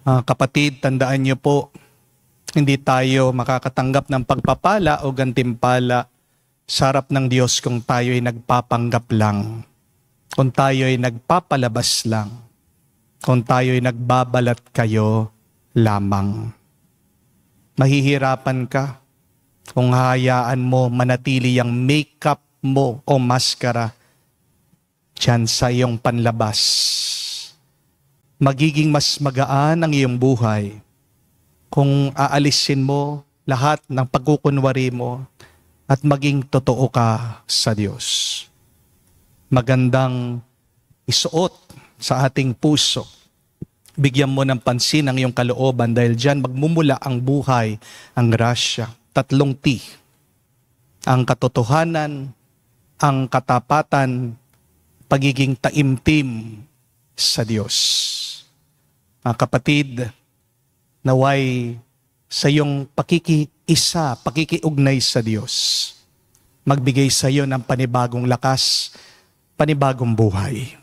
Kapatid, tandaan niyo po, hindi tayo makakatanggap ng pagpapala o gantimpala sa harap ng Diyos kung tayo ay nagpapanggap lang, kung tayo ay nagpapalabas lang, kung tayo ay nagbabalat kayo lamang. Mahihirapan ka kung hayaan mo manatili ang makeup mo o maskara dyan sa iyong panlabas. Magiging mas magaan ang iyong buhay kung aalisin mo lahat ng pagkukunwari mo at maging totoo ka sa Diyos. Magandang isuot sa ating puso. Bigyan mo ng pansin ang iyong kalooban dahil dyan magmumula ang buhay, ang grasya. 3 T. Ang katotohanan, ang katapatan, pagiging taimtim sa Diyos. Mga kapatid, naway sa iyong pakikiisa, pakikiugnay sa Diyos, magbigay sa iyo ng panibagong lakas, panibagong buhay.